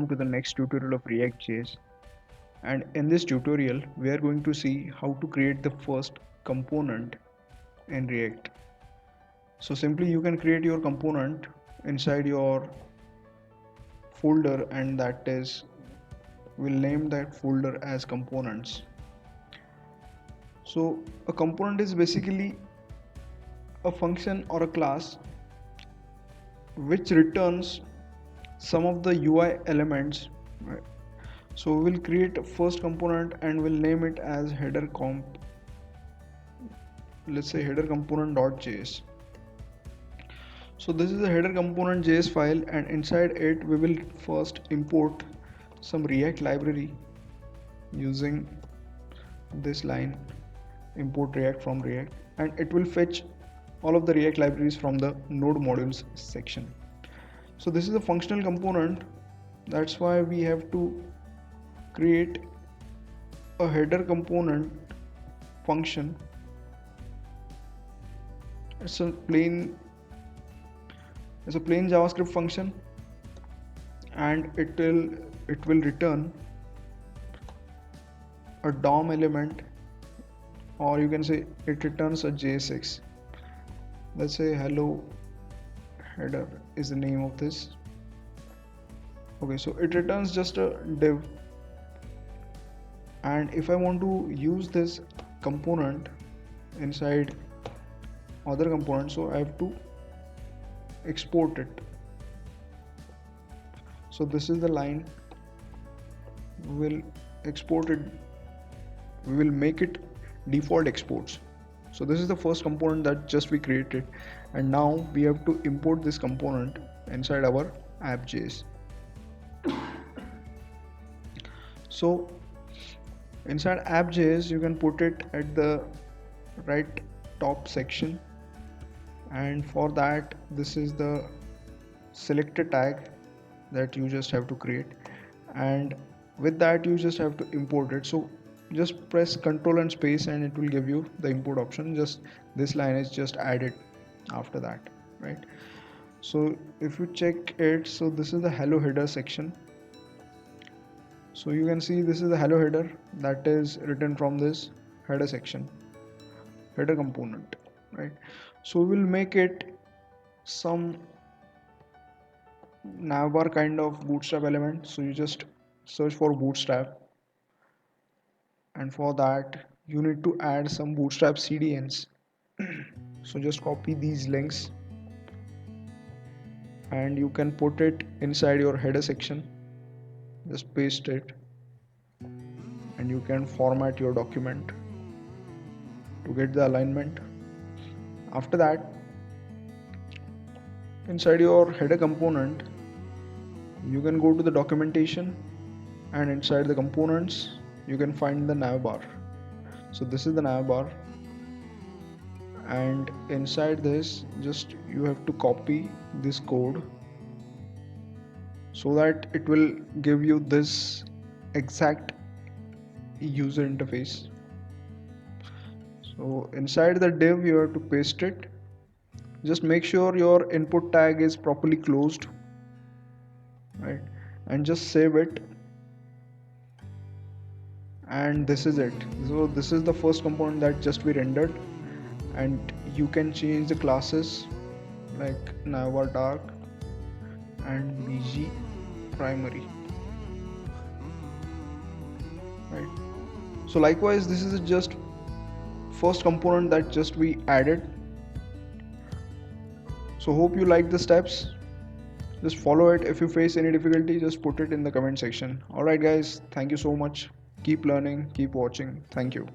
welcome to the next tutorial of React.js. And in this tutorial we are going to see how to create the first component in React. So simply you can create your component inside your folder, and that is, we'll name that folder as components. So a component is basically a function or a class which returns some of the UI elements, right? So we'll create a first component and we'll name it as header comp. Let's say header component.js. So this is a header component JS file, and inside it we will first import some React library using this line, import React from React, and it will fetch all of the React libraries from the node modules section. So this is a functional component, that's why we have to create a header component function. It's a plain JavaScript function, and it will return a DOM element, or you can say it returns a JSX. Let's say hello header is the name of this. Okay, so it returns just a div, and if I want to use this component inside other components, so I have to export it. So this is the line, we'll export it, we will make it default exports. So this is the first component that just we created, and now we have to import this component inside our app.js. So inside app.js you can put it at the right top section, and for that this is the selector tag that you just have to create, and with that you just have to import it. So just press Ctrl and space and it will give you the import option. Just this line is just added after that, right? So if you check it, so this is the hello header section. So you can see this is the hello header that is written from this header section, header component, right? So we'll make it some navbar kind of Bootstrap element. So you just search for Bootstrap, and for that you need to add some Bootstrap CDNs. So just copy these links and you can put it inside your header section. Just paste it, and you can format your document to get the alignment. After that, inside your header component you can go to the documentation, and inside the components you can find the navbar. So this is the navbar, and inside this just you have to copy this code so that it will give you this exact user interface. So inside the div you have to paste it. Just make sure your input tag is properly closed, right? And just save it, and this is it. So this is the first component that just we rendered, and you can change the classes like navbar dark and bg primary, right? So likewise, this is just first component that just we added. So hope you like the steps. Just follow it. If you face any difficulty, just put it in the comment section. Alright guys, thank you so much. Keep learning, keep watching. Thank you.